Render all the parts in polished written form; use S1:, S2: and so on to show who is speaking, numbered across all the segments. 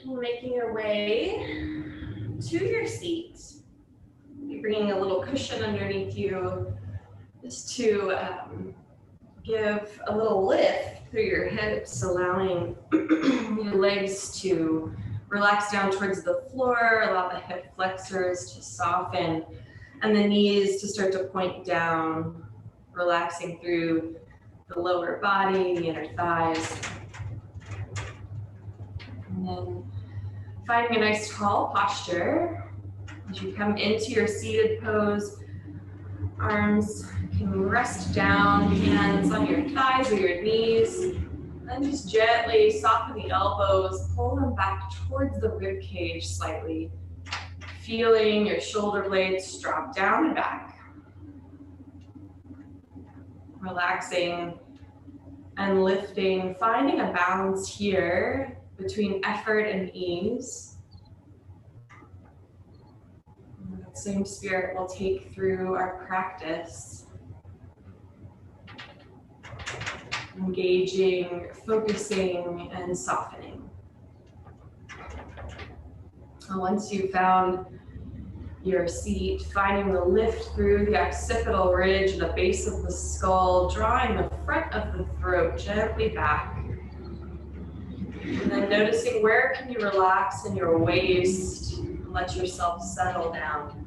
S1: Making your way to your seat. You're bringing a little cushion underneath you just to give a little lift through your hips, allowing your legs to relax down towards the floor, allow the hip flexors to soften, and the knees to start to point down, relaxing through the lower body, the inner thighs. And then finding a nice tall posture. As you come into your seated pose, arms can rest down, hands on your thighs or your knees. Then just gently soften the elbows, pull them back towards the rib cage slightly, feeling your shoulder blades drop down and back. Relaxing and lifting, finding a balance here between effort and ease. And that same spirit we'll take through our practice. Engaging, focusing, and softening. And once you've found your seat, finding the lift through the occipital ridge, the base of the skull, drawing the front of the throat gently back. And then noticing where can you relax in your waist, and let yourself settle down.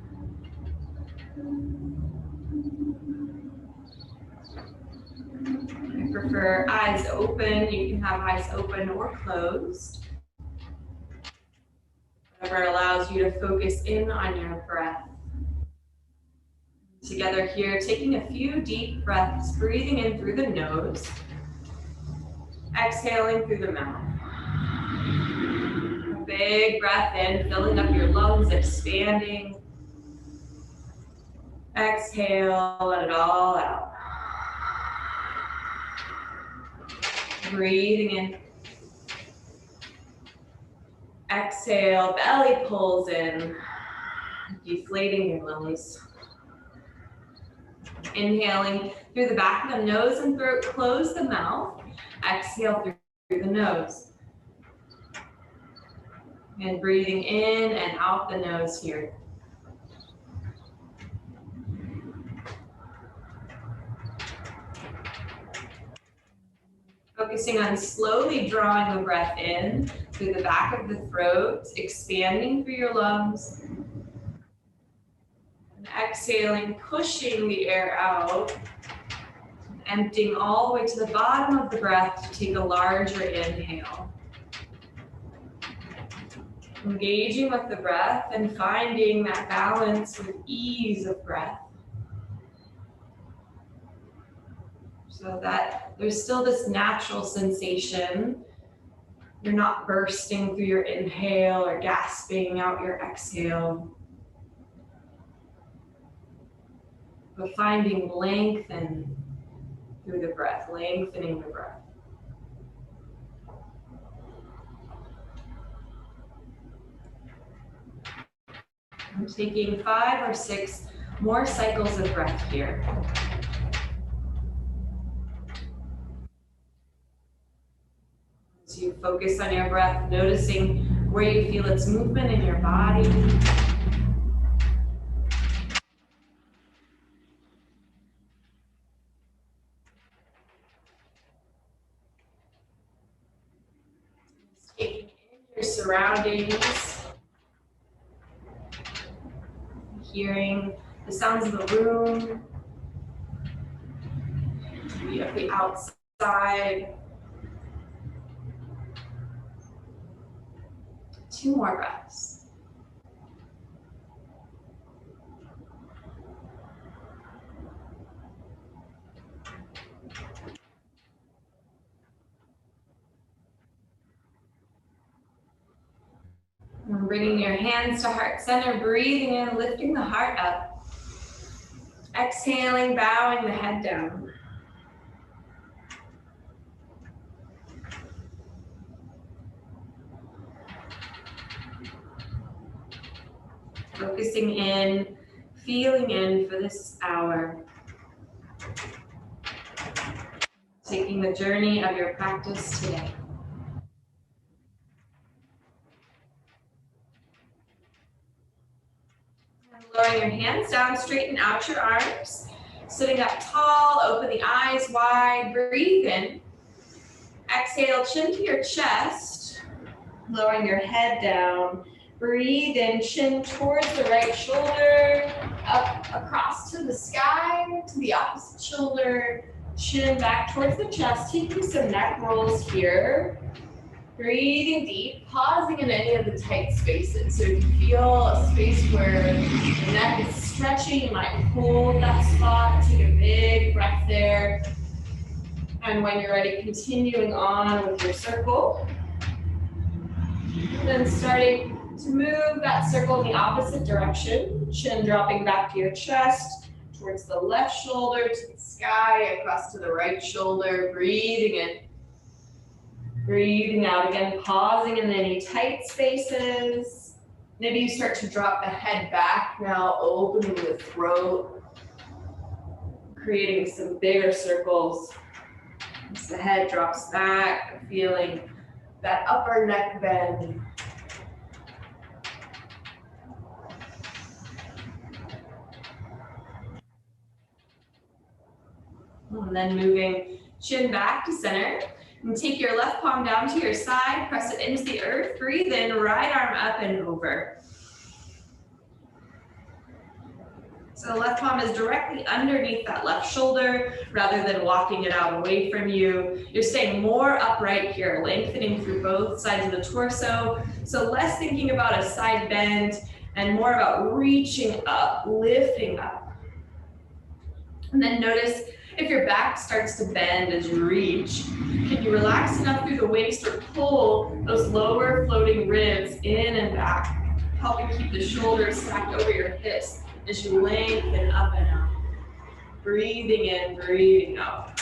S1: I prefer eyes open. You can have eyes open or closed. Whatever allows you to focus in on your breath. Together here, taking a few deep breaths, breathing in through the nose, exhaling through the mouth. A big breath in, filling up your lungs, expanding. Exhale, let it all out. Breathing in. Exhale, belly pulls in, deflating your lungs. Inhaling through the back of the nose and throat, close the mouth. Exhale through the nose. And breathing in and out the nose here. Focusing on slowly drawing the breath in through the back of the throat, expanding through your lungs. And exhaling, pushing the air out, emptying all the way to the bottom of the breath to take a larger inhale. Engaging with the breath and finding that balance with ease of breath. So that there's still this natural sensation. You're not bursting through your inhale or gasping out your exhale. But finding lengthen through the breath, lengthening the breath. I'm taking 5 or 6 more cycles of breath here. As you focus on your breath, noticing where you feel its movement in your body. Taking in your surroundings. Hearing the sounds of the room, of the outside. 2 more breaths. And bringing your hands to heart center, breathing in, lifting the heart up. Exhaling, bowing the head down. Focusing in, feeling in for this hour. Taking the journey of your practice today. Lowering your hands down, straighten out your arms. Sitting up tall, open the eyes wide, breathe in. Exhale, chin to your chest. Lowering your head down. Breathe in, chin towards the right shoulder, up across to the sky, to the opposite shoulder, chin back towards the chest, taking some neck rolls here. Breathing deep, pausing in any of the tight spaces. So if you feel a space where the neck is stretching, you might hold that spot, take a big breath there. And when you're ready, continuing on with your circle. And then starting to move that circle in the opposite direction. Chin dropping back to your chest, towards the left shoulder, to the sky, across to the right shoulder. Breathing in. Breathing out again, pausing in any tight spaces. Maybe you start to drop the head back now, opening the throat, creating some bigger circles. As the head drops back, feeling that upper neck bend. And then moving chin back to center. And take your left palm down to your side, press it into the earth, breathe in, right arm up and over. So the left palm is directly underneath that left shoulder rather than walking it out away from you. You're staying more upright here, lengthening through both sides of the torso. So less thinking about a side bend and more about reaching up, lifting up. And then notice if your back starts to bend as you reach, can you relax enough through the waist or pull those lower floating ribs in and back, helping keep the shoulders stacked over your hips as you lengthen up and out. Breathing in, breathing out.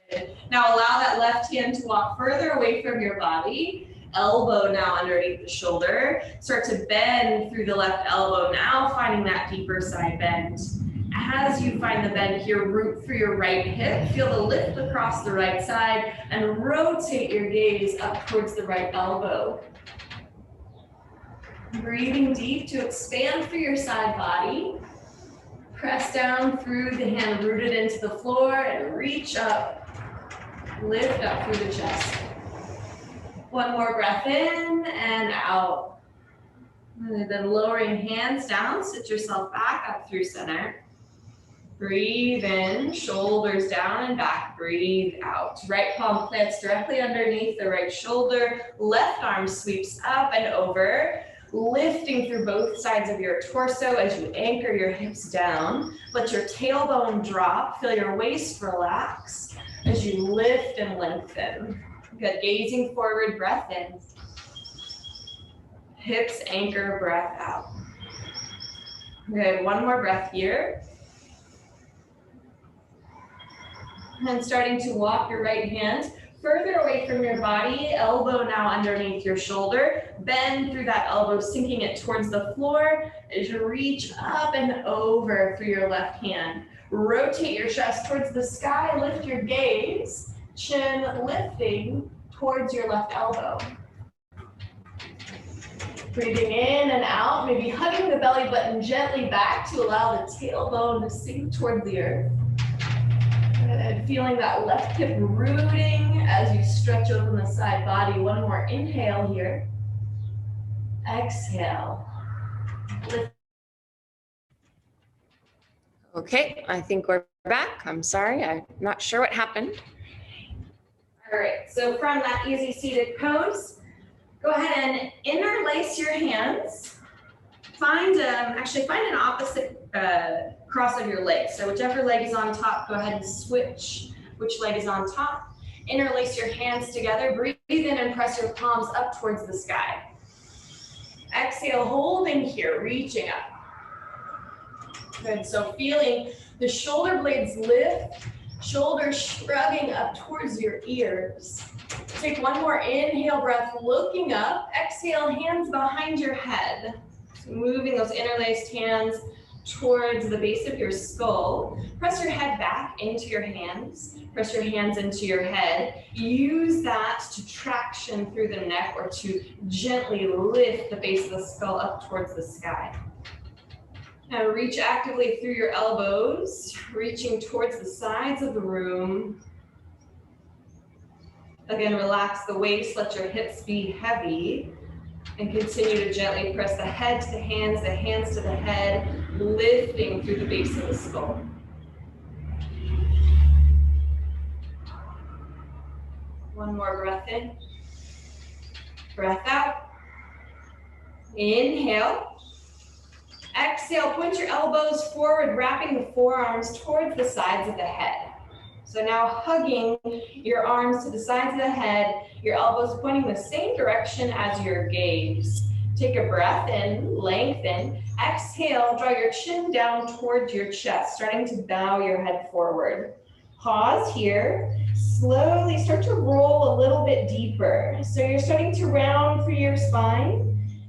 S1: Good. Now allow that left hand to walk further away from your body. Elbow now underneath the shoulder. Start to bend through the left elbow now, finding that deeper side bend. As you find the bend here, root through your right hip, feel the lift across the right side, and rotate your gaze up towards the right elbow. Breathing deep to expand through your side body. Press down through the hand rooted into the floor and reach up. Lift up through the chest. One more breath in and out. And then lowering hands down, sit yourself back up through center. Breathe in, shoulders down and back, breathe out. Right palm plants directly underneath the right shoulder, left arm sweeps up and over, lifting through both sides of your torso as you anchor your hips down. Let your tailbone drop, feel your waist relax as you lift and lengthen. Good, gazing forward, breath in. Hips anchor, breath out. Good, one more breath here. And starting to walk your right hand further away from your body, elbow now underneath your shoulder. Bend through that elbow, sinking it towards the floor as you reach up and over through your left hand. Rotate your chest towards the sky, lift your gaze, chin lifting towards your left elbow. Breathing in and out, maybe hugging the belly button gently back to allow the tailbone to sink toward the earth. And feeling that left hip rooting as you stretch open the side body. One more inhale here. Exhale. Lift.
S2: Okay, I think we're back. I'm sorry, I'm not sure what happened.
S1: All right, so from that easy seated pose, go ahead and interlace your hands. Find an opposite cross of your legs. So whichever leg is on top, go ahead and switch which leg is on top. Interlace your hands together. Breathe in and press your palms up towards the sky. Exhale, holding here, reaching up. Good, so feeling the shoulder blades lift, shoulders shrugging up towards your ears. Take one more inhale breath, looking up. Exhale, hands behind your head. So moving those interlaced hands towards the base of your skull. Press your head back into your hands. Press your hands into your head. Use that to traction contraction through the neck or to gently lift the base of the skull up towards the sky. Now reach actively through your elbows, reaching towards the sides of the room. Again, relax the waist, let your hips be heavy, and continue to gently press the head to the hands to the head, lifting through the base of the skull. One more breath in, breath out. Inhale. Exhale, point your elbows forward, wrapping the forearms towards the sides of the head. So now hugging your arms to the sides of the head, your elbows pointing the same direction as your gaze. Take a breath in, lengthen. Exhale, draw your chin down towards your chest, starting to bow your head forward. Pause here. Slowly start to roll a little bit deeper. So you're starting to round through your spine.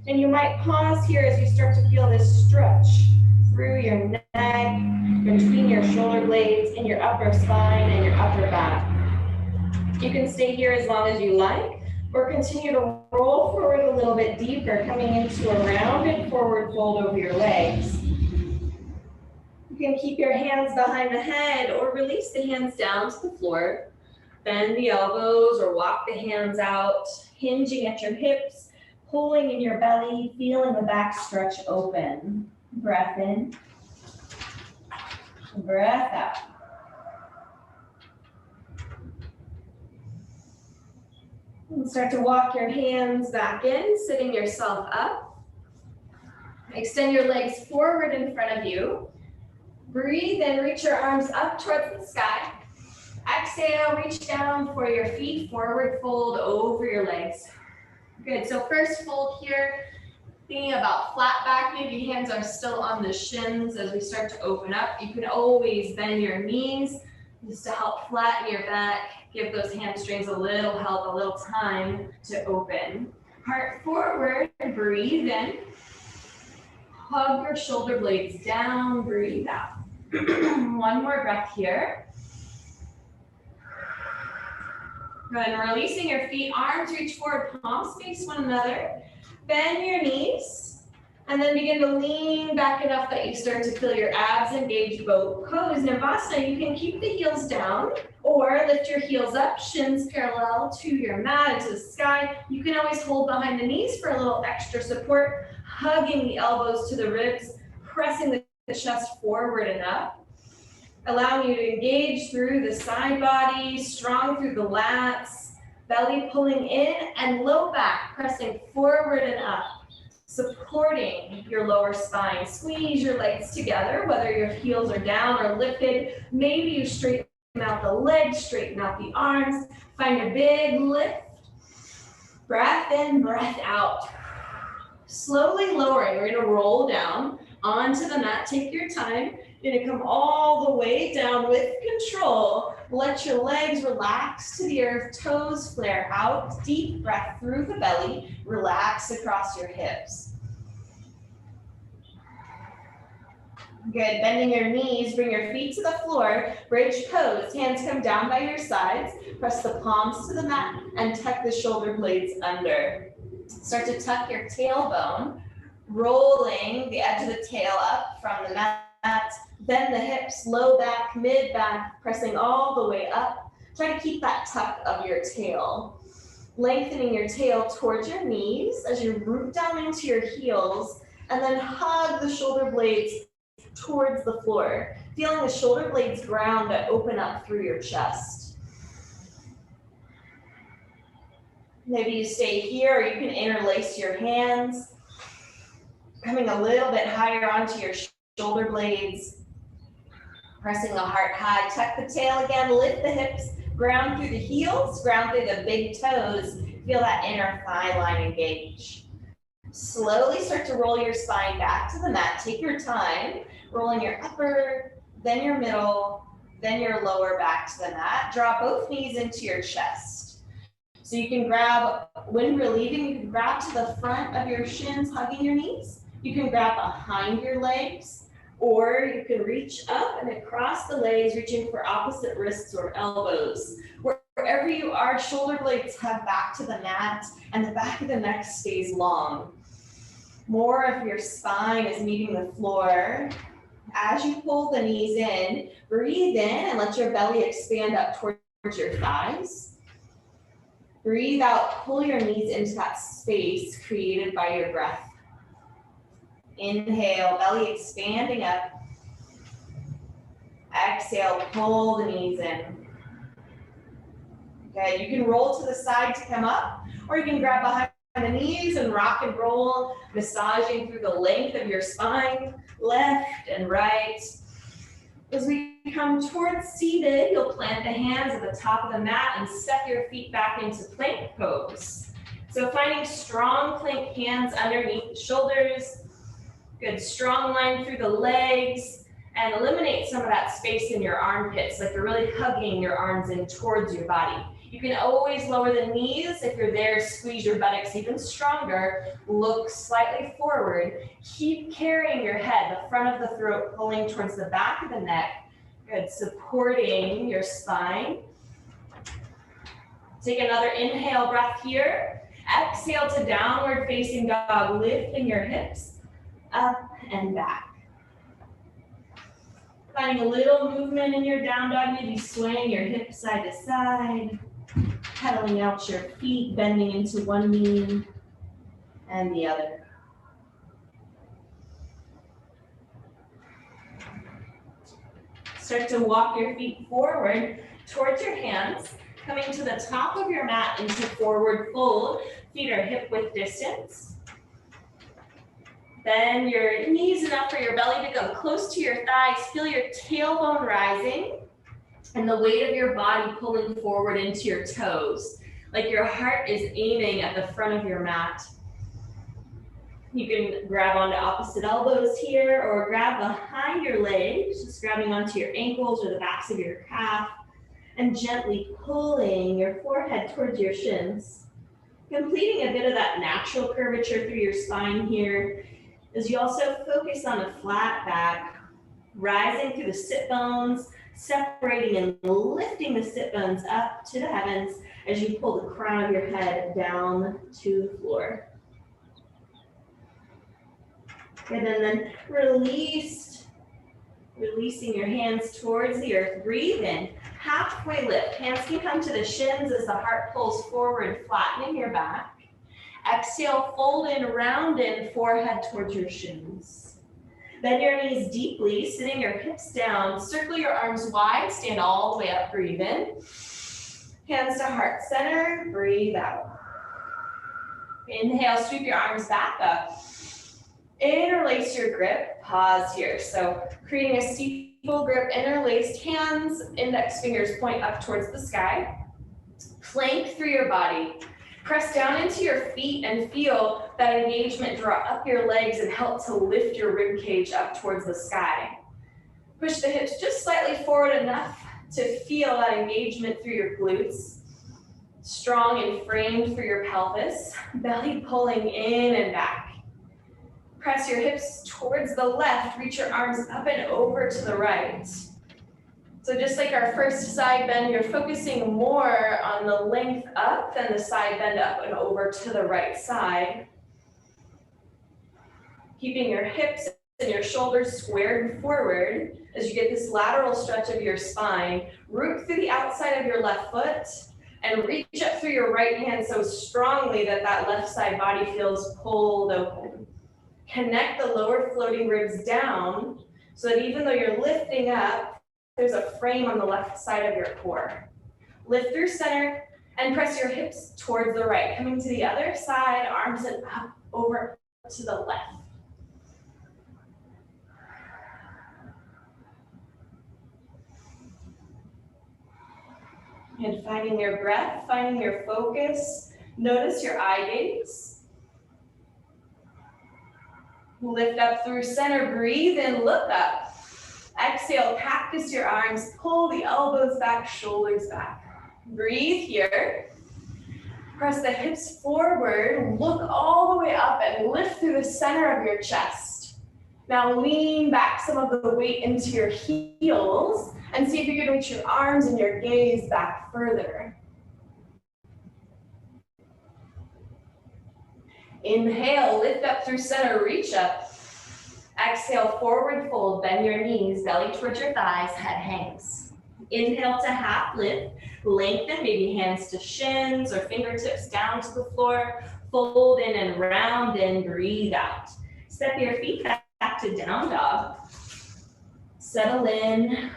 S1: And you might pause here as you start to feel this stretch through your neck, between your shoulder blades, and your upper spine and your upper back. You can stay here as long as you like, or continue to roll forward a little bit deeper, coming into a rounded forward fold over your legs. You can keep your hands behind the head or release the hands down to the floor. Bend the elbows or walk the hands out, hinging at your hips, pulling in your belly, feeling the back stretch open. Breath in, breath out. And start to walk your hands back in, sitting yourself up. Extend your legs forward in front of you. Breathe and reach your arms up towards the sky. Exhale, reach down for your feet, forward fold over your legs. Good, so first fold here, thinking about flat back, maybe hands are still on the shins as we start to open up. You can always bend your knees just to help flatten your back, give those hamstrings a little help, a little time to open. Heart forward, breathe in. Hug your shoulder blades down, breathe out. One more breath here. Good, and releasing your feet, arms reach forward, palms face one another. Bend your knees, and then begin to lean back enough that you start to feel your abs engage both pose. Navasana, you can keep the heels down, or lift your heels up, shins parallel to your mat and to the sky. You can always hold behind the knees for a little extra support, hugging the elbows to the ribs, pressing the chest forward and up. Allowing you to engage through the side body, strong through the lats, belly pulling in, and low back pressing forward and up, supporting your lower spine. Squeeze your legs together, whether your heels are down or lifted. Maybe you straighten out the legs, straighten out the arms. Find your big lift. Breath in, breath out. Slowly lowering, we're gonna roll down onto the mat. Take your time. You're gonna come all the way down with control. Let your legs relax to the earth, toes flare out. Deep breath through the belly. Relax across your hips. Good, bending your knees, bring your feet to the floor. Bridge pose, hands come down by your sides. Press the palms to the mat and tuck the shoulder blades under. Start to tuck your tailbone, rolling the edge of the tail up from the mat. Bend the hips, low back, mid back, pressing all the way up. Try to keep that tuck of your tail. Lengthening your tail towards your knees as you root down into your heels, and then hug the shoulder blades towards the floor. Feeling the shoulder blades ground to open up through your chest. Maybe you stay here, or you can interlace your hands, coming a little bit higher onto your shoulder blades, pressing the heart high. Tuck the tail again, lift the hips, ground through the heels, ground through the big toes. Feel that inner thigh line engage. Slowly start to roll your spine back to the mat. Take your time, rolling your upper, then your middle, then your lower back to the mat. Draw both knees into your chest. So you can grab, when relieving, you can grab to the front of your shins, hugging your knees. You can grab behind your legs, or you can reach up and across the legs, reaching for opposite wrists or elbows. wherever you are, shoulder blades hug back to the mat and the back of the neck stays long. More of your spine is meeting the floor. As you pull the knees in, breathe in and let your belly expand up towards your thighs. Breathe out, pull your knees into that space created by your breath. Inhale, belly expanding up. Exhale, pull the knees in. Okay, you can roll to the side to come up, or you can grab behind the knees and rock and roll, massaging through the length of your spine, left and right. As we come towards seated, you'll plant the hands at the top of the mat and step your feet back into plank pose. So finding strong plank hands underneath the shoulders, good strong line through the legs, and eliminate some of that space in your armpits, like you're really hugging your arms in towards your body. You can always lower the knees. If you're there, squeeze your buttocks even stronger. Look slightly forward. Keep carrying your head, the front of the throat pulling towards the back of the neck. Good, supporting your spine. Take another inhale breath here. Exhale to downward facing dog, lifting your hips up and back. Finding a little movement in your down dog, maybe swaying your hips side to side. Pedaling out your feet, bending into one knee and the other. Start to walk your feet forward towards your hands, coming to the top of your mat into forward fold. Feet are hip width distance. Bend your knees enough for your belly to come close to your thighs. Feel your tailbone rising. And the weight of your body pulling forward into your toes, like your heart is aiming at the front of your mat. You can grab onto opposite elbows here or grab behind your legs, just grabbing onto your ankles or the backs of your calf and gently pulling your forehead towards your shins. Completing a bit of that natural curvature through your spine here as you also focus on a flat back, rising through the sit bones, separating and lifting the sit bones up to the heavens as you pull the crown of your head down to the floor. And then releasing your hands towards the earth. Breathe in, halfway lift. Hands can come to the shins as the heart pulls forward, flattening your back. Exhale, fold in, round in, forehead towards your shins. Bend your knees deeply, sitting your hips down. Circle your arms wide, stand all the way up, breathe in. Hands to heart center, breathe out. Inhale, sweep your arms back up. Interlace your grip, pause here. So creating a steeple grip, interlaced hands, index fingers point up towards the sky. Plank through your body. Press down into your feet and feel that engagement draw up your legs and help to lift your rib cage up towards the sky. Push the hips just slightly forward enough to feel that engagement through your glutes. Strong and framed through your pelvis, belly pulling in and back. Press your hips towards the left, reach your arms up and over to the right. So just like our first side bend, you're focusing more on the length up than the side bend up and over to the right side. Keeping your hips and your shoulders squared forward as you get this lateral stretch of your spine. Root through the outside of your left foot and reach up through your right hand so strongly that that left side body feels pulled open. Connect the lower floating ribs down so that even though you're lifting up, there's a frame on the left side of your core. Lift through center and press your hips towards the right. Coming to the other side, arms and up, over to the left. And finding your breath, finding your focus. Notice your eye gaze. Lift up through center, breathe in, look up. Exhale, cactus your arms, pull the elbows back, shoulders back. Breathe here. Press the hips forward, look all the way up and lift through the center of your chest. Now lean back some of the weight into your heels and see if you can reach your arms and your gaze back further. Inhale, lift up through center, reach up. Exhale, forward fold, bend your knees, belly towards your thighs, head hangs. Inhale to half lift, lengthen, maybe hands to shins or fingertips down to the floor. Fold in and round in, breathe out. Step your feet back to down dog. Settle in,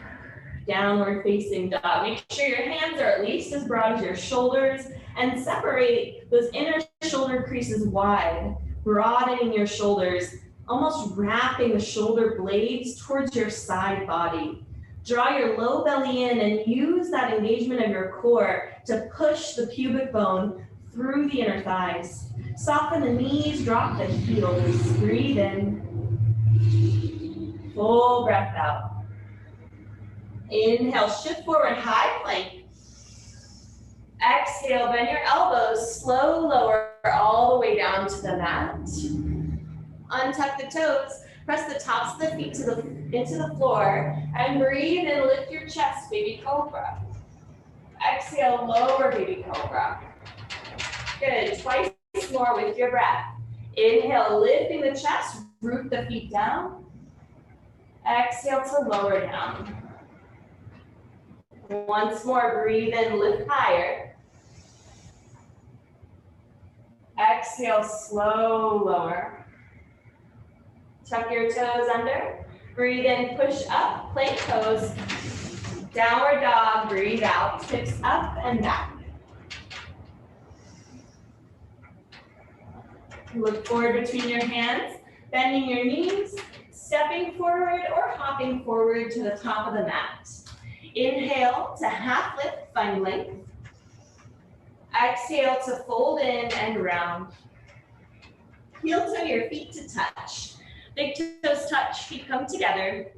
S1: downward facing dog. Make sure your hands are at least as broad as your shoulders and separate those inner shoulder creases wide, broadening your shoulders, almost wrapping the shoulder blades towards your side body. Draw your low belly in and use that engagement of your core to push the pubic bone through the inner thighs. Soften the knees, drop the heels. Breathe in. Full breath out. Inhale, shift forward, high plank. Exhale, bend your elbows, slow lower all the way down to the mat. Untuck the toes, press the tops of the feet into the floor, and breathe and lift your chest, baby cobra. Exhale, lower baby cobra. Good, twice more with your breath. Inhale, lifting the chest, root the feet down. Exhale to lower down. Once more, breathe in, lift higher. Exhale, slow lower. Tuck your toes under. Breathe in, push up, plank pose. Downward dog, breathe out, hips up and back. Look forward between your hands, bending your knees, stepping forward or hopping forward to the top of the mat. Inhale to half lift, find length. Exhale to fold in and round. Heel toe your feet to touch. Big toes touch, feet come together.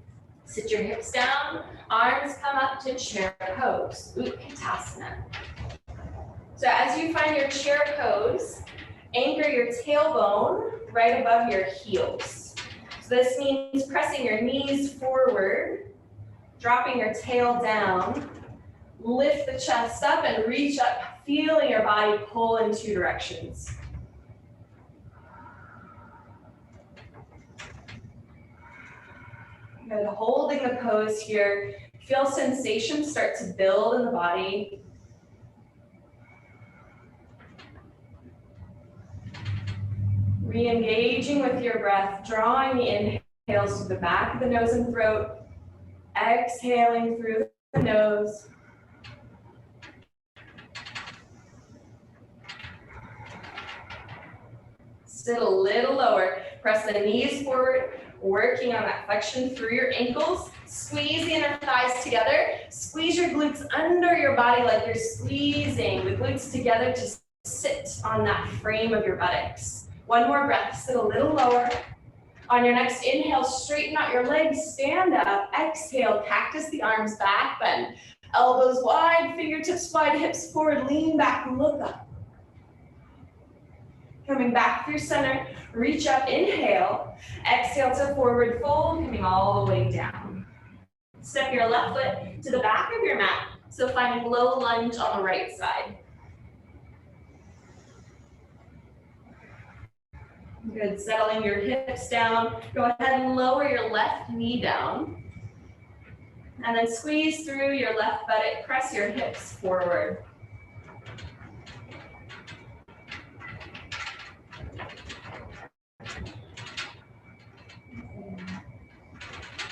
S1: Sit your hips down, arms come up to chair pose, Utkatasana. So as you find your chair pose, anchor your tailbone right above your heels. So this means pressing your knees forward, dropping your tail down, lift the chest up and reach up, feeling your body pull in two directions. Good, holding the pose here, feel sensations start to build in the body. Re-engaging with your breath, drawing the inhales to the back of the nose and throat, exhaling through the nose. Sit a little lower, press the knees forward, working on that flexion through your ankles. Squeeze the inner thighs together, squeeze your glutes under your body like you're squeezing the glutes together to sit on that frame of your buttocks. One more breath, sit a little lower. On your next inhale, straighten out your legs, stand up. Exhale, cactus the arms back, bend. Elbows wide, fingertips wide, hips forward, lean back, look up. Coming back through center, reach up, inhale. Exhale to forward fold, coming all the way down. Step your left foot to the back of your mat, so finding low lunge on the right side. Good, settling your hips down. Go ahead and lower your left knee down. And then squeeze through your left buttock, press your hips forward.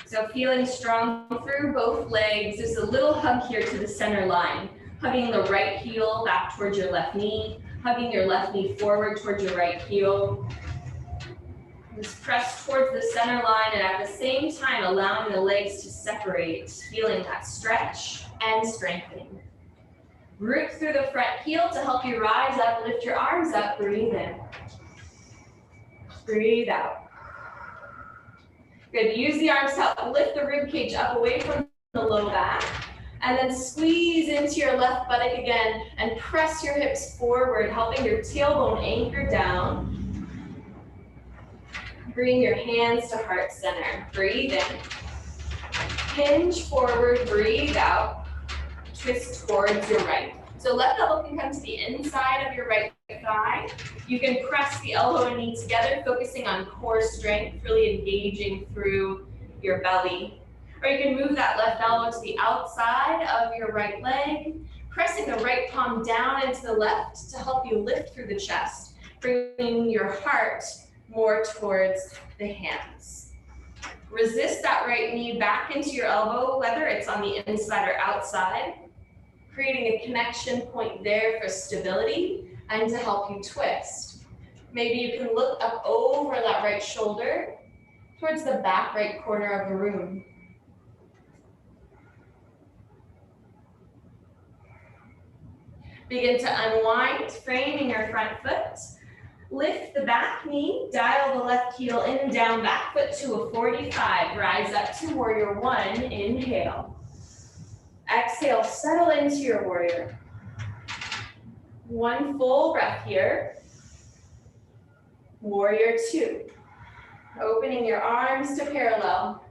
S1: So feeling strong through both legs. There's a little hug here to the center line. Hugging the right heel back towards your left knee. Hugging your left knee forward towards your right heel. Just press towards the center line and at the same time allowing the legs to separate, feeling that stretch and strengthening. Root through the front heel to help you rise up, lift your arms up, breathe in. Breathe out. Good, use the arms to help lift the rib cage up away from the low back. And then squeeze into your left buttock again and press your hips forward, helping your tailbone anchor down. Bring your hands to heart center. Breathe in. Hinge forward, breathe out. Twist towards your right. So left elbow can come to the inside of your right thigh. You can press the elbow and knee together, focusing on core strength, really engaging through your belly. Or you can move that left elbow to the outside of your right leg, pressing the right palm down into the left to help you lift through the chest, bringing your heart more towards the hands. Resist that right knee back into your elbow, whether it's on the inside or outside, creating a connection point there for stability and to help you twist. Maybe you can look up over that right shoulder towards the back right corner of the room. Begin to unwind, framing your front foot. Lift the back knee, dial the left heel in and down, back foot to a 45. Rise up to warrior one, inhale. Exhale, settle into your warrior. One full breath here. Warrior two. Opening your arms to parallel.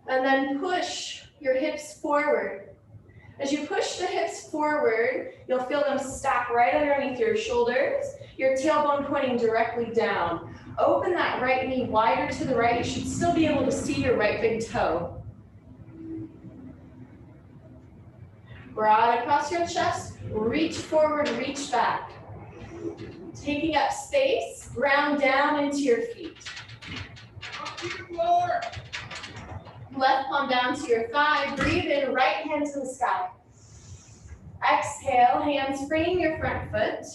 S1: And then push your hips forward. As you push the hips forward, you'll feel them stack right underneath your shoulders, your tailbone pointing directly down. Open that right knee wider to the right. You should still be able to see your right big toe. Broad across your chest, reach forward, reach back. Taking up space, ground down into your feet. Left palm down to your thigh, breathe in, right hand to the sky. Exhale, hands freeing your front foot.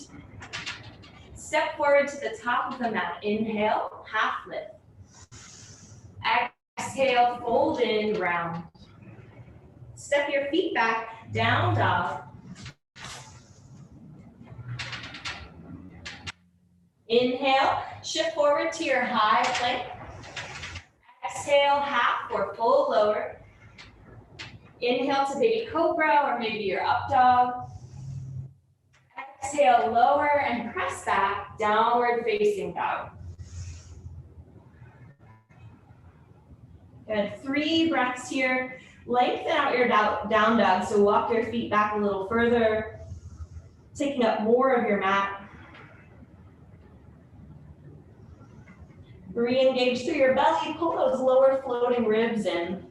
S1: Step forward to the top of the mat. Inhale, half lift. Exhale, fold in, round. Step your feet back, down dog. Inhale, shift forward to your high plank. Exhale, half or full lower. Inhale to baby cobra or maybe your up dog. Exhale, lower and press back, downward facing dog. Good, 3 breaths here. Lengthen out your down dog, so walk your feet back a little further, taking up more of your mat. Re-engage through your belly, pull those lower floating ribs in.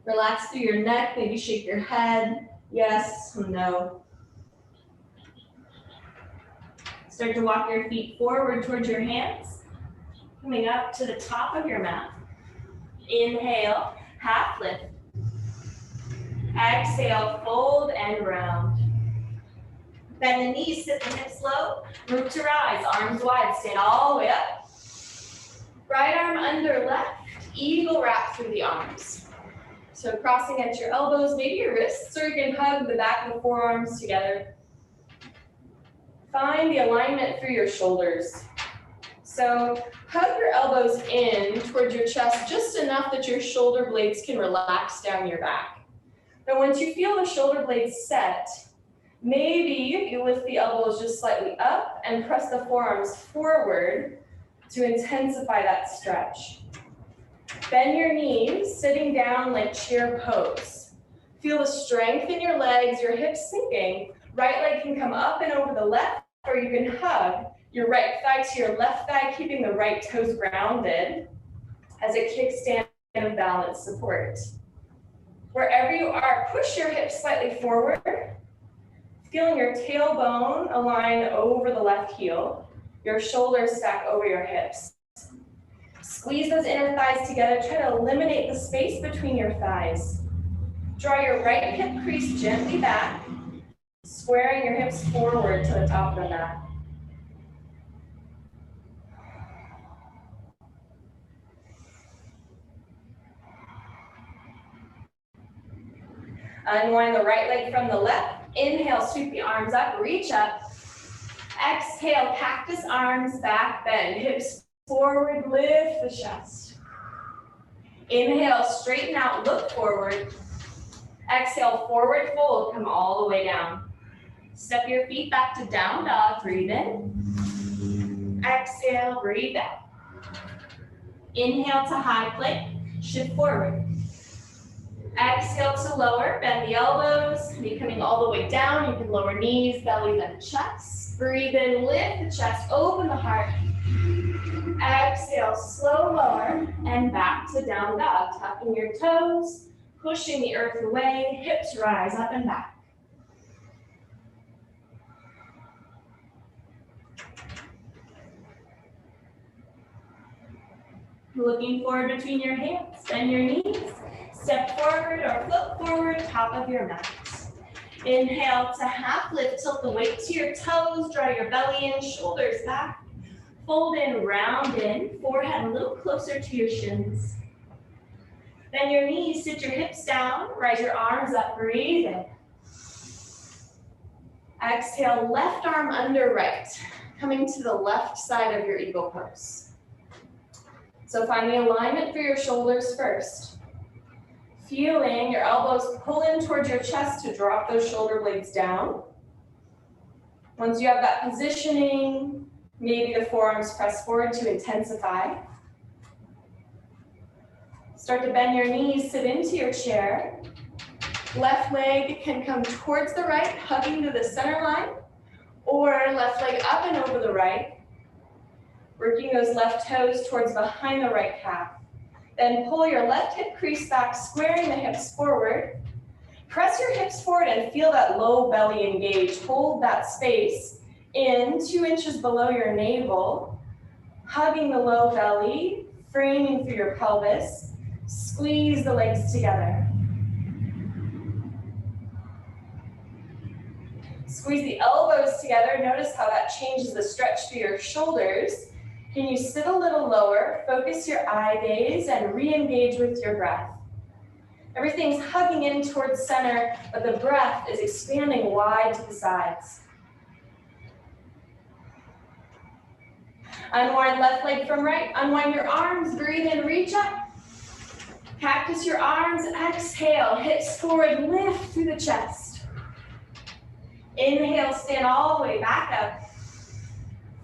S1: Relax through your neck, maybe shake your head, yes, no. Start to walk your feet forward towards your hands, coming up to the top of your mat. Inhale, half lift. Exhale, fold and round. Bend the knees, sit the hips low, root to rise, arms wide, stand all the way up. Right arm under left, eagle wrap through the arms. So crossing at your elbows, maybe your wrists, or you can hug the back of the forearms together. Find the alignment through your shoulders. So hug your elbows in towards your chest just enough that your shoulder blades can relax down your back. Now once you feel the shoulder blades set, maybe you lift the elbows just slightly up and press the forearms forward to intensify that stretch. Bend your knees, sitting down like chair pose. Feel the strength in your legs, your hips sinking. Right leg can come up and over the left, or you can hug your right thigh to your left thigh, keeping the right toes grounded as a kickstand of balance support. Wherever you are, push your hips slightly forward, feeling your tailbone align over the left heel, your shoulders stack over your hips. Squeeze those inner thighs together, try to eliminate the space between your thighs. Draw your right hip crease gently back, squaring your hips forward to the top of the mat. Unwind the right leg from the left. Inhale, sweep the arms up, reach up. Exhale, cactus arms, back bend. Hips forward, lift the chest. Inhale, straighten out, look forward. Exhale, forward fold, come all the way down. Step your feet back to down dog, breathe in. Exhale, breathe out. Inhale to high plank, shift forward. Exhale to lower, bend the elbows. Be coming all the way down. You can lower knees, belly, then chest. Breathe in, lift the chest, open the heart. Exhale, slow lower, and back to down dog. Tucking your toes, pushing the earth away, hips rise up and back. Looking forward between your hands and your knees. Step forward or flip forward, top of your mat. Inhale to half lift, tilt the weight to your toes, draw your belly in, shoulders back. Fold in, round in, forehead a little closer to your shins. Bend your knees, sit your hips down, rise your arms up, breathe in. Exhale, left arm under right, coming to the left side of your eagle pose. So find the alignment for your shoulders first. Feeling your elbows pull in towards your chest to drop those shoulder blades down. Once you have that positioning, maybe the forearms press forward to intensify. Start to bend your knees, sit into your chair. Left leg can come towards the right, hugging to the center line, or left leg up and over the right. Working those left toes towards behind the right calf. Then pull your left hip crease back, squaring the hips forward. Press your hips forward and feel that low belly engage. Hold that space in 2 inches below your navel, hugging the low belly, framing through your pelvis. Squeeze the legs together. Squeeze the elbows together. Notice how that changes the stretch through your shoulders. Can you sit a little lower, focus your eye gaze, and re-engage with your breath? Everything's hugging in towards center, but the breath is expanding wide to the sides. Unwind left leg from right, unwind your arms, breathe in, reach up. Cactus your arms, exhale, hips forward, lift through the chest. Inhale, stand all the way back up.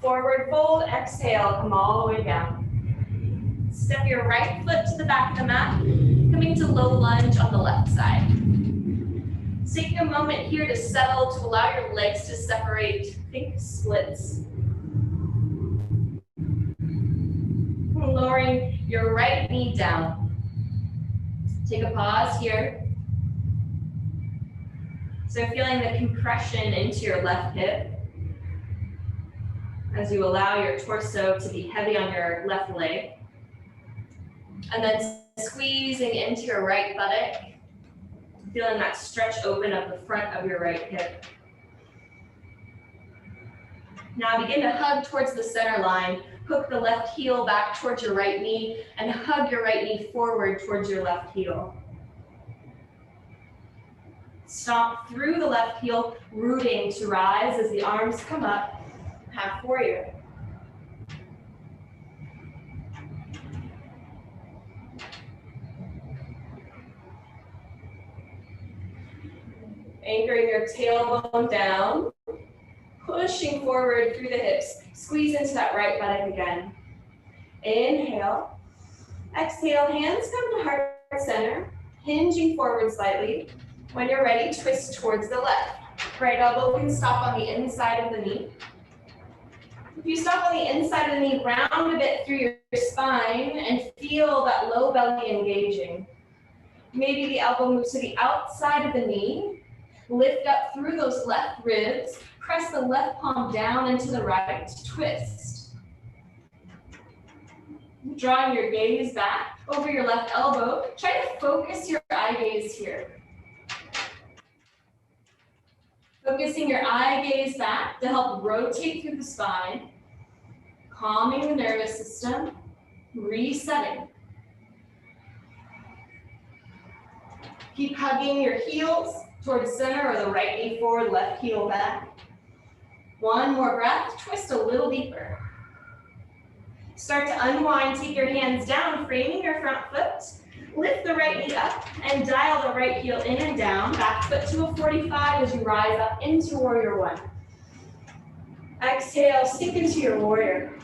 S1: Forward fold, exhale, come all the way down. Step your right foot to the back of the mat, coming to low lunge on the left side. Take a moment here to settle, to allow your legs to separate, think splits. Lowering your right knee down. Take a pause here. So feeling the compression into your left hip as you allow your torso to be heavy on your left leg. And then squeezing into your right buttock, feeling that stretch open of the front of your right hip. Now begin to hug towards the center line. Hook the left heel back towards your right knee and hug your right knee forward towards your left heel. Stomp through the left heel, rooting to rise as the arms come up. Half warrior. Anchoring your tailbone down, pushing forward through the hips. Squeeze into that right buttock again. Inhale. Exhale, hands come to heart center, hinging forward slightly. When you're ready, twist towards the left. Right elbow can stop on the inside of the knee. If you stop on the inside of the knee, round a bit through your spine and feel that low belly engaging. Maybe the elbow moves to the outside of the knee. Lift up through those left ribs. Press the left palm down into the right. Twist. Drawing your gaze back over your left elbow. Try to focus your eye gaze here. Focusing your eye gaze back to help rotate through the spine, calming the nervous system, resetting. Keep hugging your heels towards center or the right knee forward, left heel back. One more breath, twist a little deeper. Start to unwind, take your hands down, framing your front foot. Lift the right knee up and dial the right heel in and down. Back foot to a 45 as you rise up into warrior one. Exhale, sink into your warrior.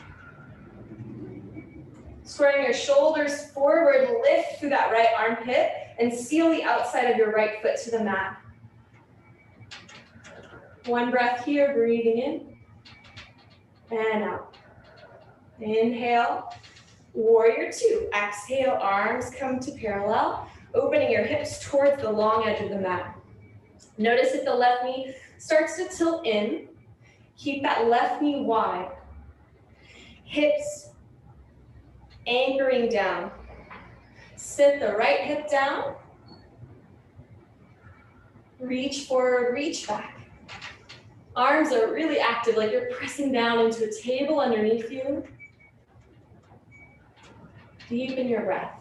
S1: Squaring your shoulders forward, lift through that right armpit and seal the outside of your right foot to the mat. One breath here, breathing in and out. Inhale, warrior two. Exhale, arms come to parallel, opening your hips towards the long edge of the mat. Notice if the left knee starts to tilt in, keep that left knee wide. Hips anchoring down. Sit the right hip down. Reach forward, reach back. Arms are really active, like you're pressing down into a table underneath you. Deepen your breath.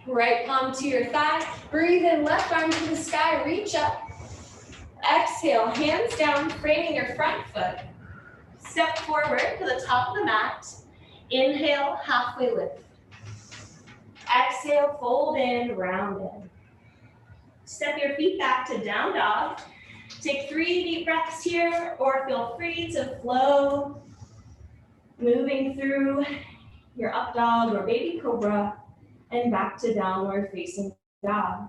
S1: Right palm to your thigh. Breathe in, left arm to the sky, reach up. Exhale, hands down, framing your front foot. Step forward to the top of the mat. Inhale, halfway lift. Exhale, fold in, round in. Step your feet back to down dog. Take 3 deep breaths here, or feel free to flow, moving through your up dog or baby cobra, and back to downward facing dog.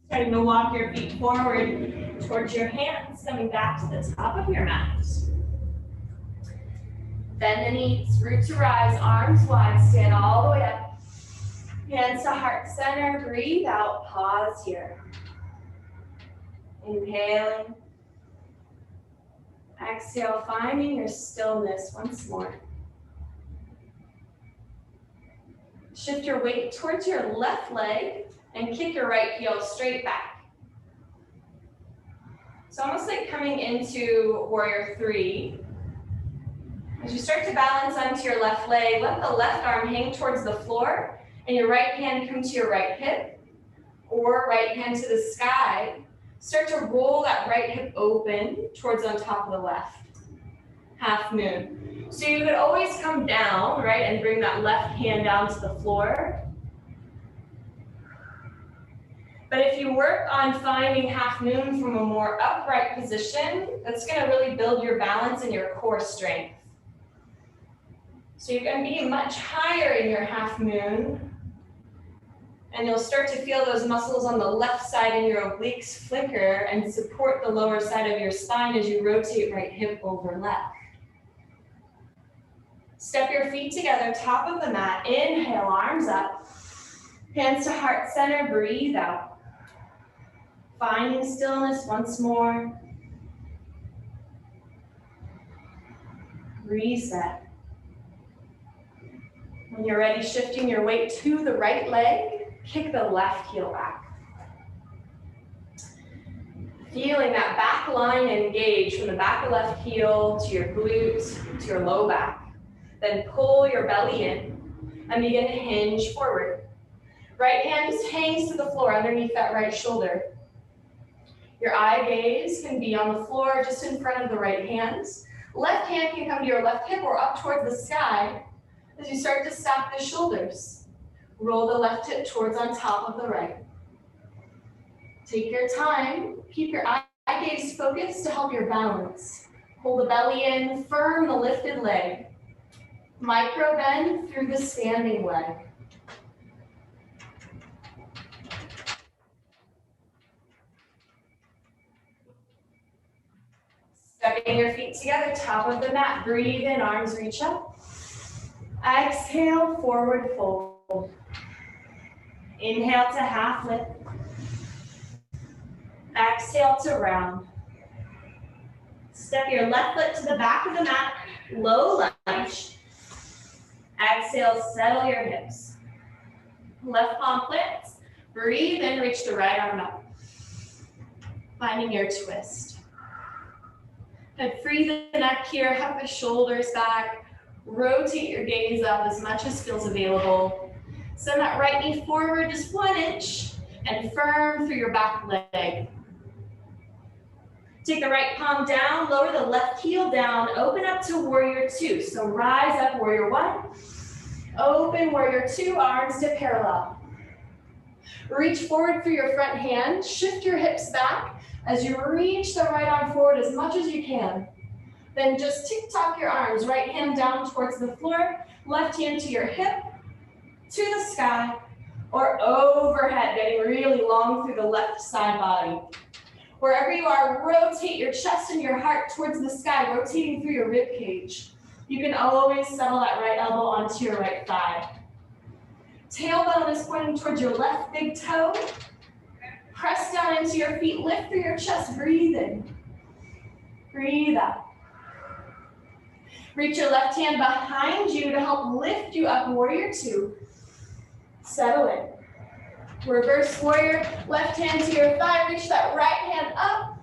S1: Starting to walk your feet forward towards your hands, coming back to the top of your mat. Bend the knees, root to rise, arms wide, stand all the way up. Hands to heart center, breathe out, pause here. Inhaling. Exhale, finding your stillness once more. Shift your weight towards your left leg and kick your right heel straight back. It's almost like coming into warrior three. As you start to balance onto your left leg, let the left arm hang towards the floor and your right hand come to your right hip or right hand to the sky. Start to roll that right hip open towards on top of the left. Half moon. So you could always come down, right, and bring that left hand down to the floor. But if you work on finding half moon from a more upright position, that's going to really build your balance and your core strength. So you're going to be much higher in your half moon, and you'll start to feel those muscles on the left side in your obliques flicker and support the lower side of your spine as you rotate right hip over left. Step your feet together, top of the mat. Inhale, arms up. Hands to heart center, breathe out. Finding stillness once more. Reset. When you're ready, shifting your weight to the right leg, kick the left heel back. Feeling that back line engage from the back of left heel to your glute, to your low back. Then pull your belly in and begin to hinge forward. Right hand just hangs to the floor underneath that right shoulder. Your eye gaze can be on the floor just in front of the right hand. Left hand can come to your left hip or up towards the sky as you start to stack the shoulders. Roll the left hip towards on top of the right. Take your time. Keep your eye gaze focused to help your balance. Pull the belly in, firm the lifted leg. Micro bend through the standing leg. Stepping your feet together, top of the mat. Breathe in, arms reach up. Exhale, forward fold. Inhale to half lift. Exhale to round. Step your left foot to the back of the mat, low lunge. Exhale, settle your hips. Left palm plants. Breathe in, reach the right arm up. Finding your twist. And free the neck here, hug the shoulders back. Rotate your gaze up as much as feels available. Send that right knee forward just 1 inch and firm through your back leg. Take the right palm down, lower the left heel down, open up to warrior two. So rise up, warrior one. Open, warrior two, arms to parallel. Reach forward through your front hand, shift your hips back as you reach the right arm forward as much as you can. Then just tick-tock your arms, right hand down towards the floor, left hand to your hip, to the sky, or overhead, getting really long through the left side body. Wherever you are, rotate your chest and your heart towards the sky, rotating through your rib cage. You can always settle that right elbow onto your right thigh. Tailbone is pointing towards your left big toe. Press down into your feet, lift through your chest, breathe in. Breathe out. Reach your left hand behind you to help lift you up, warrior two. Settle in. Reverse warrior, left hand to your thigh, reach that right hand up.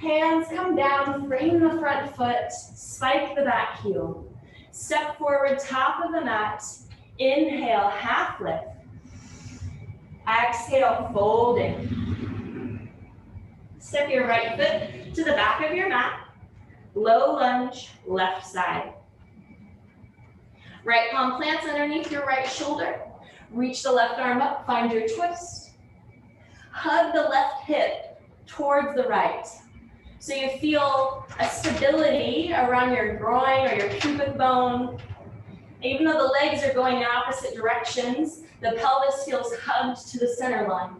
S1: Hands come down, frame the front foot, spike the back heel. Step forward, top of the mat. Inhale, half lift. Exhale, fold in. Step your right foot to the back of your mat. Low lunge, left side. Right palm plants underneath your right shoulder. Reach the left arm up, find your twist. Hug the left hip towards the right. So you feel a stability around your groin or your pubic bone. Even though the legs are going in opposite directions, the pelvis feels hugged to the center line.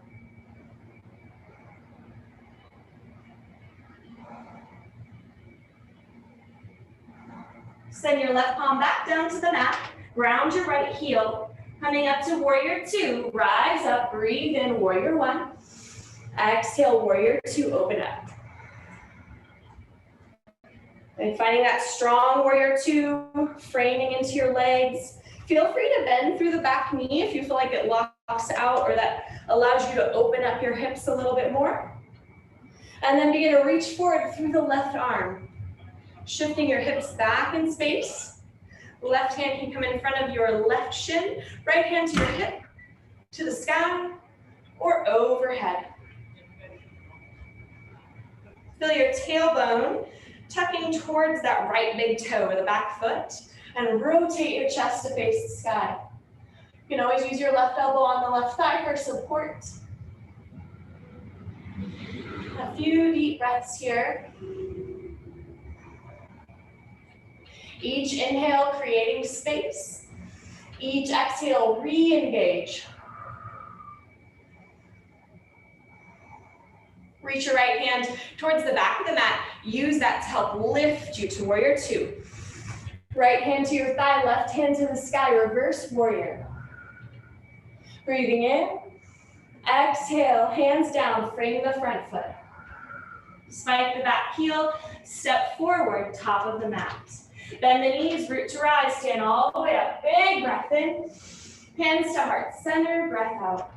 S1: Send your left palm back down to the mat. Ground your right heel. Coming up to warrior two. Rise up, breathe in, warrior one. Exhale, warrior two, open up. And finding that strong warrior two, framing into your legs. Feel free to bend through the back knee if you feel like it locks out or that allows you to open up your hips a little bit more. And then begin to reach forward through the left arm. Shifting your hips back in space. Left hand can come in front of your left shin. Right hand to your hip, to the sky, or overhead. Feel your tailbone tucking towards that right big toe or the back foot, and rotate your chest to face the sky. You can always use your left elbow on the left thigh for support. A few deep breaths here. Each inhale creating space. Each exhale, re-engage. Reach your right hand towards the back of the mat. Use that to help lift you to warrior two. Right hand to your thigh, left hand to the sky, reverse warrior. Breathing in. Exhale, hands down, frame the front foot. Spike the back heel, step forward, top of the mat. Bend the knees, root to rise, stand all the way up. Big breath in. Hands to heart center, breath out.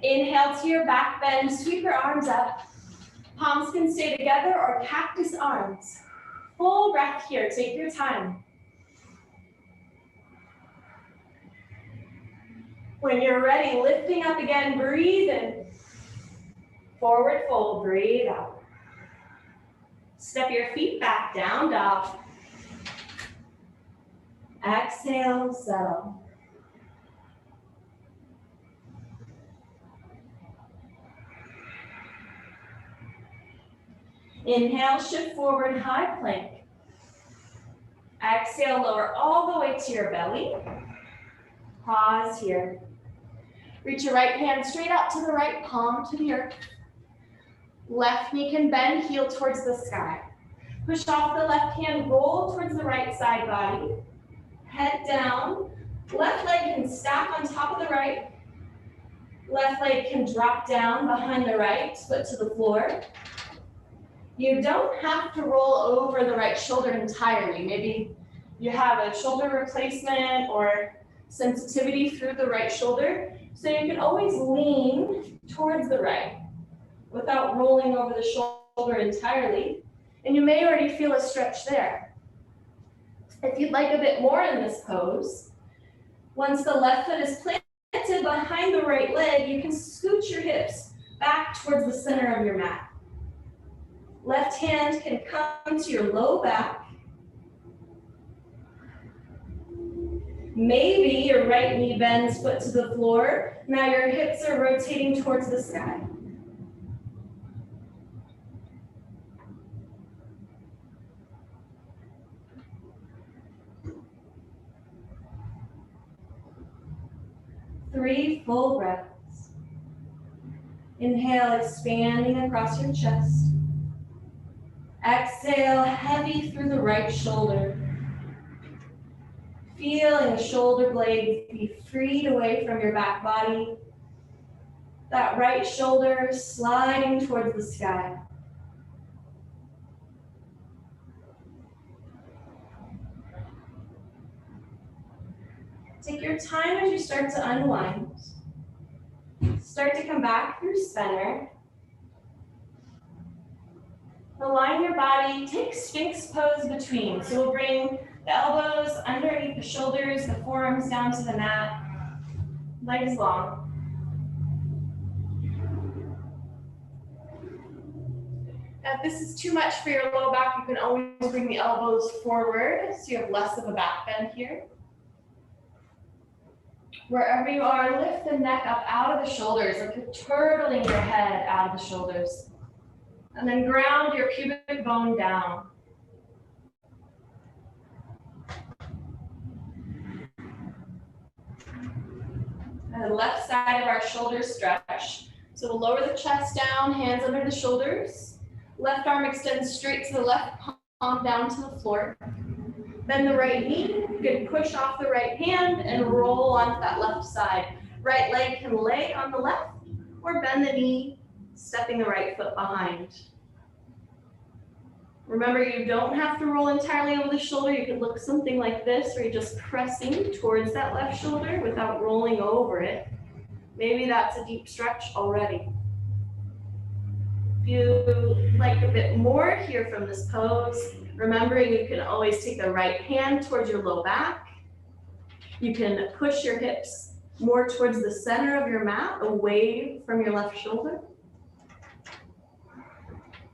S1: Inhale to your back bend, sweep your arms up. Palms can stay together or cactus arms. Full breath here, take your time. When you're ready, lifting up again, breathe in. Forward fold, breathe out. Step your feet back, down dog. Exhale, settle. Inhale, shift forward, high plank. Exhale, lower all the way to your belly. Pause here. Reach your right hand straight out to the right, palm to the earth. Left knee can bend, heel towards the sky. Push off the left hand, roll towards the right side body. Head down. Left leg can stack on top of the right. Left leg can drop down behind the right, foot to the floor. You don't have to roll over the right shoulder entirely. Maybe you have a shoulder replacement or sensitivity through the right shoulder. So you can always lean towards the right without rolling over the shoulder entirely. And you may already feel a stretch there. If you'd like a bit more in this pose, once the left foot is planted behind the right leg, you can scoot your hips back towards the center of your mat. Left hand can come to your low back. Maybe your right knee bends foot to the floor. Now your hips are rotating towards the sky. Three full breaths. Inhale, expanding across your chest. Exhale, heavy through the right shoulder. Feeling the shoulder blades be freed away from your back body. That right shoulder sliding towards the sky. Take your time as you start to unwind. Start to come back through center. Align your body, take Sphinx Pose between. So we'll bring the elbows underneath the shoulders, the forearms down to the mat, legs long. Now, if this is too much for your low back, you can always bring the elbows forward so you have less of a back bend here. Wherever you are, lift the neck up out of the shoulders, like you're turtling your head out of the shoulders. And then ground your pubic bone down. And the left side of our shoulders stretch. So we'll lower the chest down, hands under the shoulders. Left arm extends straight to the left palm down to the floor. Bend the right knee, you can push off the right hand and roll onto that left side. Right leg can lay on the left or bend the knee, stepping the right foot behind. Remember, you don't have to roll entirely over the shoulder. You can look something like this, where you're just pressing towards that left shoulder without rolling over it. Maybe that's a deep stretch already. If you like a bit more here from this pose, remembering you can always take the right hand towards your low back. You can push your hips more towards the center of your mat, away from your left shoulder.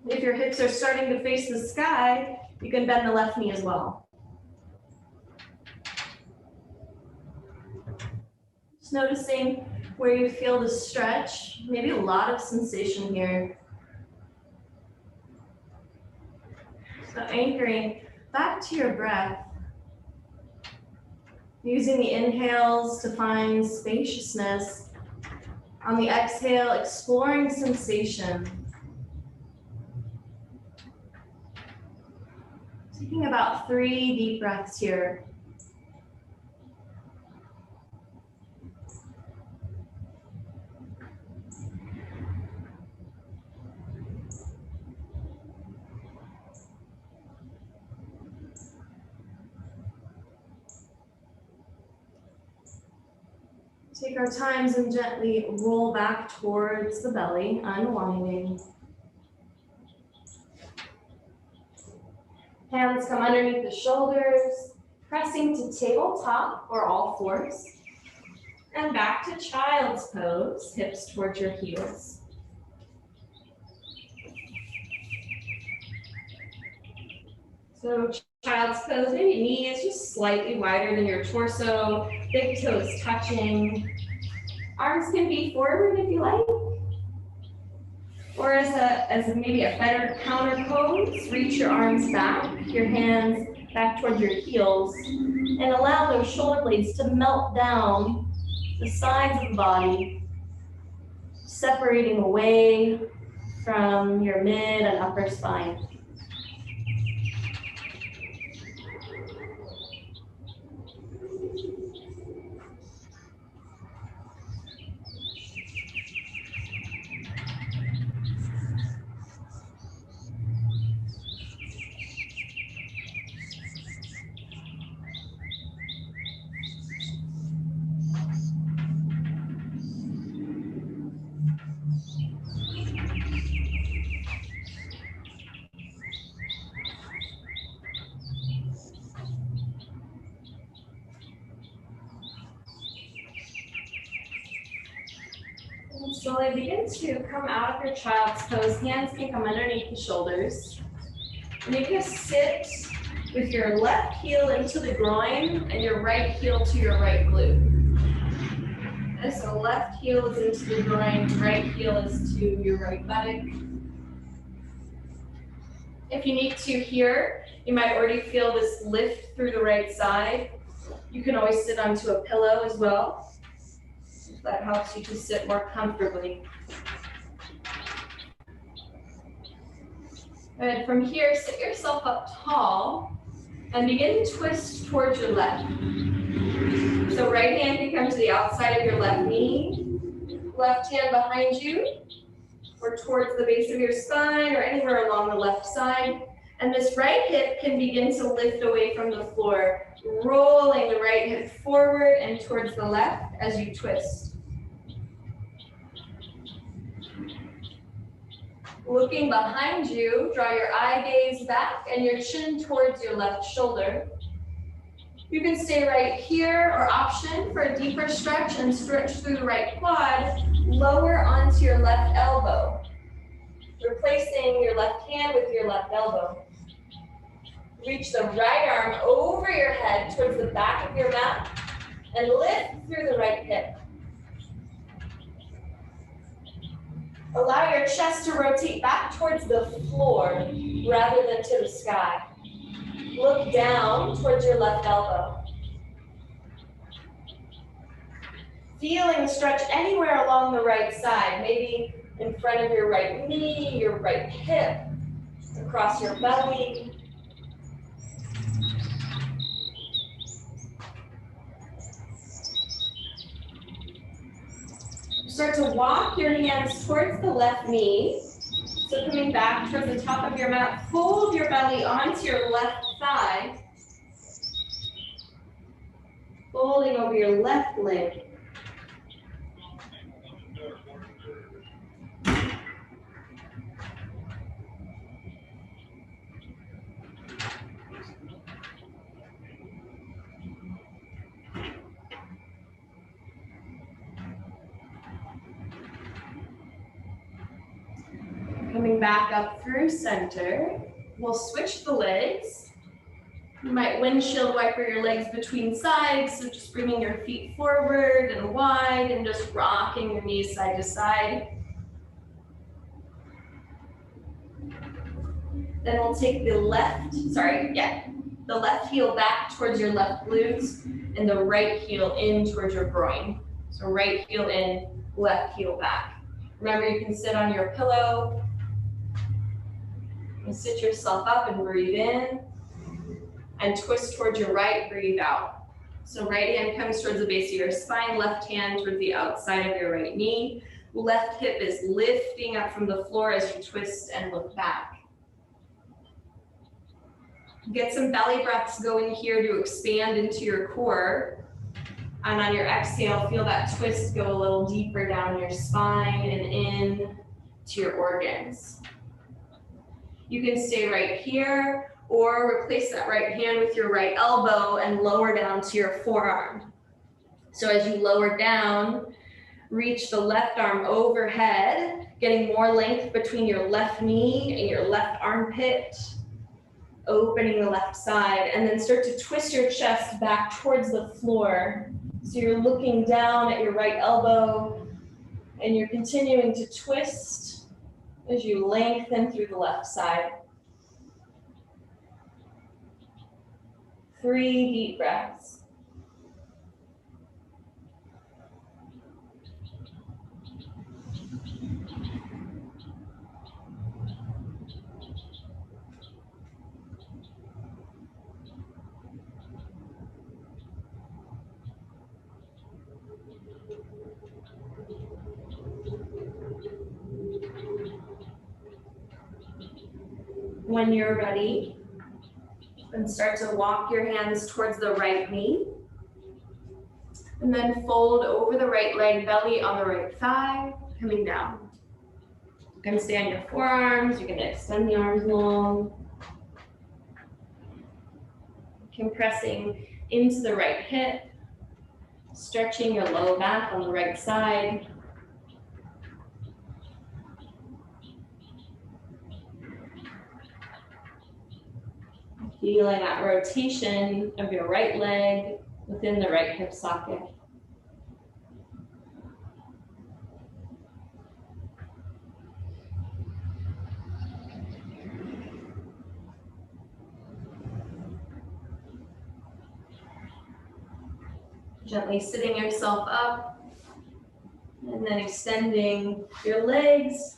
S1: If your hips are starting to face the sky, you can bend the left knee as well. Just noticing where you feel the stretch, maybe a lot of sensation here. So anchoring back to your breath, using the inhales to find spaciousness. On the exhale, exploring sensation. Taking about 3 deep breaths here. Take our times and gently roll back towards the belly, unwinding. Hands come underneath the shoulders, pressing to tabletop or all fours. And back to child's pose, hips towards your heels. So child's pose, maybe knees just slightly wider than your torso, big toes touching. Arms can be forward if you like. Or as maybe a better counter pose, reach your arms back, your hands back towards your heels, and allow those shoulder blades to melt down the sides of the body, separating away from your mid and upper spine. And slowly begin to come out of your child's pose. Hands can come underneath the shoulders. And you can sit with your left heel into the groin and your right heel to your right glute. And so left heel is into the groin, right heel is to your right buttock. If you need to here, you might already feel this lift through the right side. You can always sit onto a pillow as well. That helps you to sit more comfortably. Good. From here, sit yourself up tall and begin to twist towards your left. So right hand can come to the outside of your left knee, left hand behind you, or towards the base of your spine, or anywhere along the left side. And this right hip can begin to lift away from the floor, rolling the right hip forward and towards the left as you twist. Looking behind you, draw your eye gaze back and your chin towards your left shoulder. You can stay right here, or option for a deeper stretch and stretch through the right quad, lower onto your left elbow, replacing your left hand with your left elbow. Reach the right arm over your head towards the back of your mat and lift through the right hip. Allow your chest to rotate back towards the floor rather than to the sky. Look down towards your left elbow. Feeling the stretch anywhere along the right side, maybe in front of your right knee, your right hip, across your belly. Start to walk your hands towards the left knee. So coming back towards the top of your mat, fold your belly onto your left thigh. Folding over your left leg. Coming back up through center, we'll switch the legs. You might windshield wiper your legs between sides, so just bringing your feet forward and wide and just rocking your knees side to side. Then we'll take the left heel back towards your left glutes and the right heel in towards your groin. So right heel in, left heel back. Remember, you can sit on your pillow. And sit yourself up and breathe in. And twist towards your right, breathe out. So right hand comes towards the base of your spine, left hand towards the outside of your right knee. Left hip is lifting up from the floor as you twist and look back. Get some belly breaths going here to expand into your core. And on your exhale, feel that twist go a little deeper down your spine and in to your organs. You can stay right here or replace that right hand with your right elbow and lower down to your forearm. So as you lower down, reach the left arm overhead, getting more length between your left knee and your left armpit, opening the left side, and then start to twist your chest back towards the floor. So you're looking down at your right elbow and you're continuing to twist as you lengthen through the left side. 3 deep breaths. When you're ready, then start to walk your hands towards the right knee. And then fold over the right leg, belly on the right thigh, coming down. You can stay on your forearms, you can extend the arms long. Compressing into the right hip, stretching your low back on the right side. Feeling that rotation of your right leg within the right hip socket. Gently sitting yourself up and then extending your legs,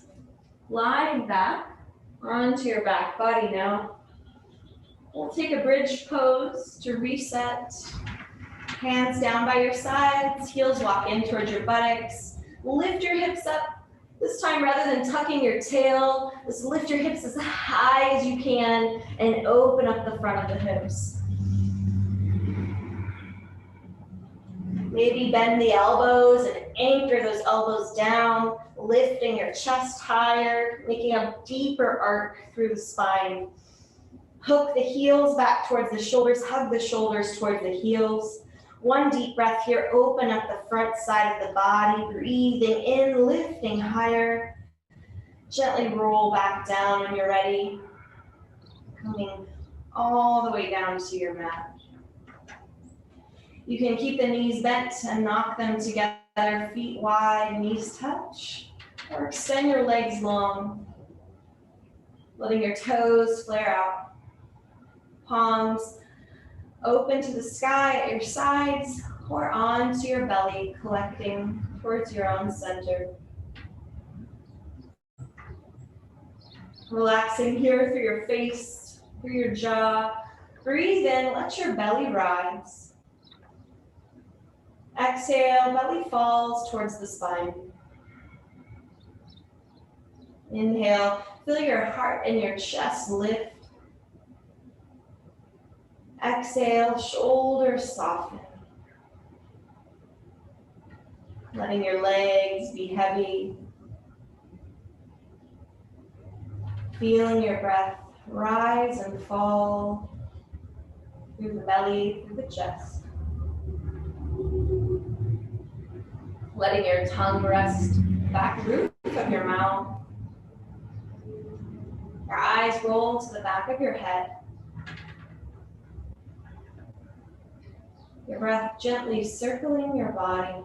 S1: lying back onto your back body now. We'll take a bridge pose to reset. Hands down by your sides, heels walk in towards your buttocks. Lift your hips up. This time, rather than tucking your tail, just lift your hips as high as you can and open up the front of the hips. Maybe bend the elbows and anchor those elbows down, lifting your chest higher, making a deeper arc through the spine. Hook the heels back towards the shoulders, hug the shoulders towards the heels. One deep breath here, open up the front side of the body, breathing in, lifting higher. Gently roll back down when you're ready, coming all the way down to your mat. You can keep the knees bent and knock them together, feet wide, knees touch, or extend your legs long, letting your toes flare out. Palms open to the sky at your sides or onto your belly, collecting towards your own center. Relaxing here through your face, through your jaw. Breathe in, let your belly rise. Exhale, belly falls towards the spine. Inhale, feel your heart and your chest lift. Exhale, shoulders soften. Letting your legs be heavy. Feeling your breath rise and fall through the belly, through the chest. Letting your tongue rest back roof of your mouth. Your eyes roll to the back of your head. Your breath gently circling your body.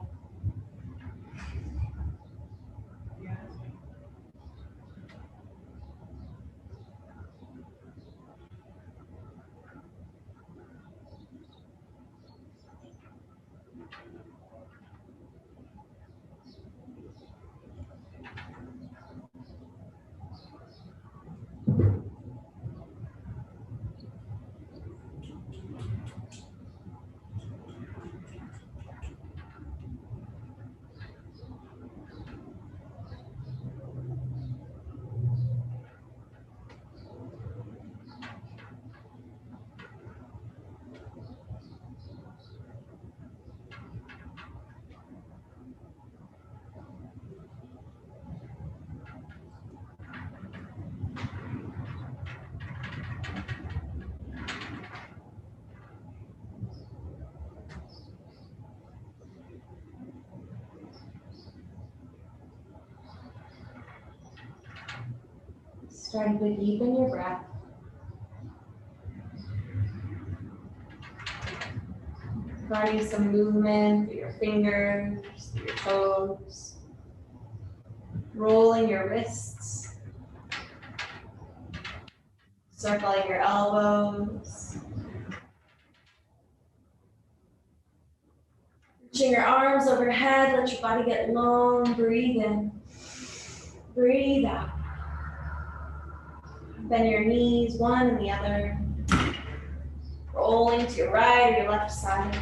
S1: Starting to deepen your breath. Providing some movement through your fingers, through your toes. Rolling your wrists. Circling your elbows. Reaching your arms overhead, let your body get long. Breathe in. Breathe out. Bend your knees, one and the other. Rolling to your right or your left side.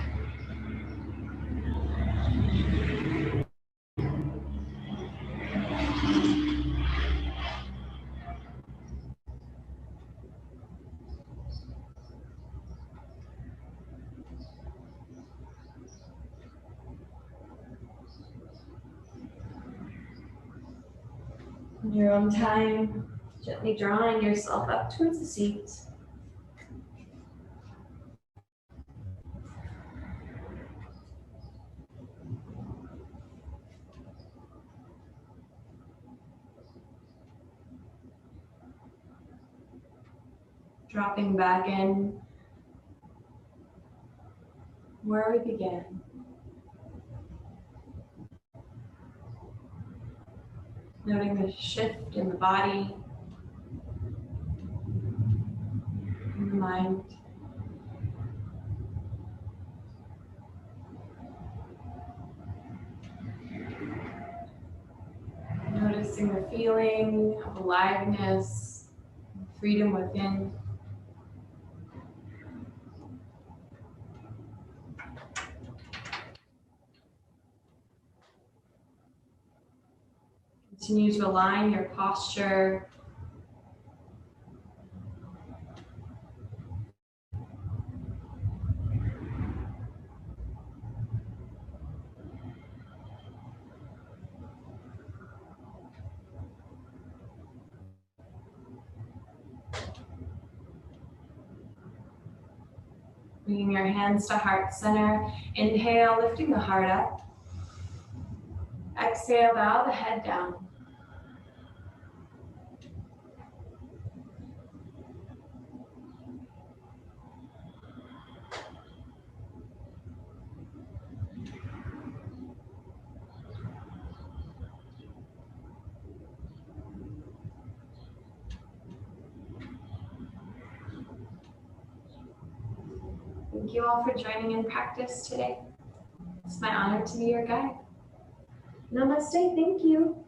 S1: In your own time, gently drawing yourself up towards the seat. Dropping back in where we began. Noting the shift in the body, in the mind. Noticing the feeling of aliveness, freedom within. Continue to align your posture. Bringing your hands to heart center. Inhale, lifting the heart up. Exhale, bow the head down. Thank you all for joining in practice today. It's my honor to be your guide. Namaste, thank you.